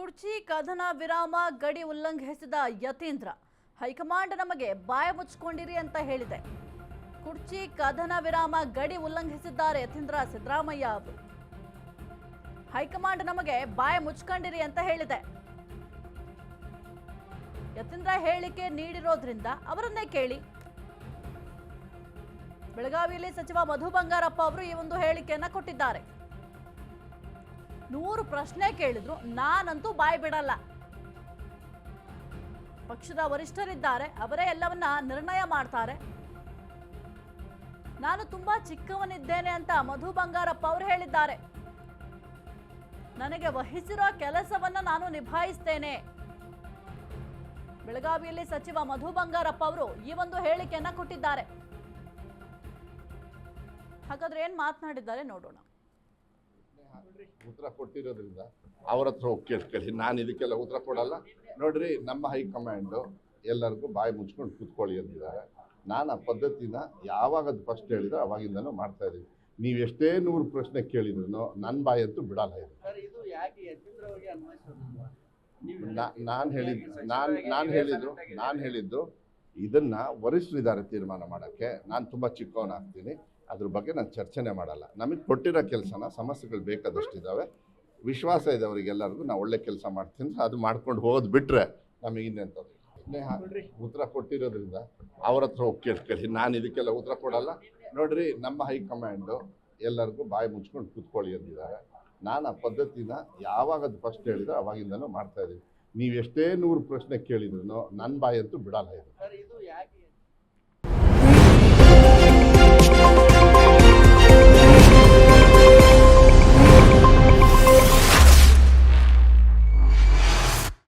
ಕುರ್ಚಿ ಕದನ ವಿರಾಮ ಗಡಿ ಉಲ್ಲಂಘಿಸಿದ ಯತೀಂದ್ರ ಹೈಕಮಾಂಡ್ ನಮಗೆ ಬಾಯ ಮುಚ್ಚಿಕೊಂಡಿರಿ ಅಂತ ಹೇಳಿದೆ. ಕುರ್ಚಿ ಕದನ ವಿರಾಮ ಗಡಿ ಉಲ್ಲಂಘಿಸಿದ್ದಾರೆ ಯತೀಂದ್ರ ಸಿದ್ದರಾಮಯ್ಯ ಅವರು. ಹೈಕಮಾಂಡ್ ನಮಗೆ ಬಾಯ ಮುಚ್ಚಿಕೊಂಡಿರಿ ಅಂತ ಹೇಳಿದೆ. ಯತೀಂದ್ರ ಹೇಳಿಕೆ ನೀಡಿರೋದ್ರಿಂದ ಅವರನ್ನೇ ಕೇಳಿ. ಬೆಳಗಾವಿಯಲ್ಲಿ ಸಚಿವ ಮಧು ಬಂಗಾರಪ್ಪ ಅವರು ಈ ಒಂದು ಹೇಳಿಕೆಯನ್ನ ಕೊಟ್ಟಿದ್ದಾರೆ. 100 ಪ್ರಶ್ನೆ ಕೇಳಿದ್ರು ನಾನಂತೂ ಬಾಯಿ ಬಿಡಲ್ಲ. ಪಕ್ಷದ ವರಿಷ್ಠರಿದ್ದಾರೆ, ಅವರೇ ಎಲ್ಲವನ್ನ ನಿರ್ಣಯ ಮಾಡ್ತಾರೆ. ನಾನು ತುಂಬಾ ಚಿಕ್ಕವನಿದ್ದೇನೆ ಅಂತ ಮಧು ಬಂಗಾರಪ್ಪ ಅವರು ಹೇಳಿದ್ದಾರೆ. ನನಗೆ ವಹಿಸಿರೋ ಕೆಲಸವನ್ನ ನಾನು ನಿಭಾಯಿಸ್ತೇನೆ. ಬೆಳಗಾವಿಯಲ್ಲಿ ಸಚಿವ ಮಧು ಬಂಗಾರಪ್ಪ ಅವರು ಈ ಒಂದು ಹೇಳಿಕೆಯನ್ನ ಕೊಟ್ಟಿದ್ದಾರೆ. ಹಾಗಾದ್ರೆ ಏನ್ ಮಾತನಾಡಿದ್ದಾರೆ ನೋಡೋಣ. ಉತ್ತರ ಕೊಟ್ಟಿರೋದ್ರಿಂದ ಅವ್ರ ಹತ್ರ ಹೋಗಿ ಕೇಳ್ಕೊಳ್ಳಿ. ನಾನು ಇದಕ್ಕೆಲ್ಲ ಉತ್ತರ ಕೊಡಲ್ಲ. ನೋಡ್ರಿ, ನಮ್ಮ ಹೈಕಮಾಂಡು ಎಲ್ಲರಿಗೂ ಬಾಯಿ ಮುಚ್ಕೊಂಡು ಕೂತ್ಕೊಳ್ಳಿ ಅಂದಿದ್ದಾರೆ. ನಾನು ಆ ಪದ್ಧತಿನ ಯಾವಾಗ ಅದು ಫಸ್ಟ್ ಹೇಳಿದ್ರೆ ಅವಾಗಿಂದನೂ ಮಾಡ್ತಾ ಇದ್ದೀವಿ. ನೀವು ಎಷ್ಟೇ 100 ಪ್ರಶ್ನೆ ಕೇಳಿದ್ರು ನನ್ನ ಬಾಯಿ ಅಂತೂ ಬಿಡಲ್ಲ. ನಾನು ಹೇಳಿದ್ದು ಇದನ್ನ ವರಿಷ್ಠರಿದ್ದಾರೆ ತೀರ್ಮಾನ ಮಾಡೋಕ್ಕೆ. ನಾನು ತುಂಬ ಚಿಕ್ಕವನಾಗ್ತೀನಿ, ಅದ್ರ ಬಗ್ಗೆ ನಾನು ಚರ್ಚೆನೆ ಮಾಡಲ್ಲ. ನಮಗೆ ಕೊಟ್ಟಿರೋ ಕೆಲಸನ ಸಮಸ್ಯೆಗಳು ಬೇಕಾದಷ್ಟಿದ್ದಾವೆ, ವಿಶ್ವಾಸ ಇದೆ ಅವರಿಗೆಲ್ಲರಿಗೂ ನಾವು ಒಳ್ಳೆ ಕೆಲಸ ಮಾಡ್ತೀನಿ. ಅದು ಮಾಡ್ಕೊಂಡು ಹೋಗೋದು ಬಿಟ್ಟರೆ ನಮಗೆ ಇನ್ನೆಂಥದ್ದು ಉತ್ತರ ಕೊಟ್ಟಿರೋದ್ರಿಂದ ಅವ್ರ ಹತ್ರ ಹೋಗಿ ಕೇಳ್ಕೊಳ್ಳಿ. ನಾನು ಇದಕ್ಕೆಲ್ಲ ಉತ್ತರ ಕೊಡಲ್ಲ. ನೋಡ್ರಿ, ನಮ್ಮ ಹೈಕಮಾಂಡು ಎಲ್ಲರಿಗೂ ಬಾಯಿ ಮುಚ್ಕೊಂಡು ಕೂತ್ಕೊಳ್ಳಿ ಅಂದಿದ್ದಾರೆ. ನಾನು ಆ ಪದ್ಧತಿನ ಯಾವಾಗ ಅದು ಫಸ್ಟ್ ಹೇಳಿದ್ರೆ ಅವಾಗಿಂದನೂ ಮಾಡ್ತಾ ಇದ್ದೀವಿ. ನೀವು ಎಷ್ಟೇ 100 ಪ್ರಶ್ನೆ ಕೇಳಿದ್ರು ನನ್ನ ಬಾಯಿ ಅಂತೂ ಬಿಡಲ್ಲ. ಇದು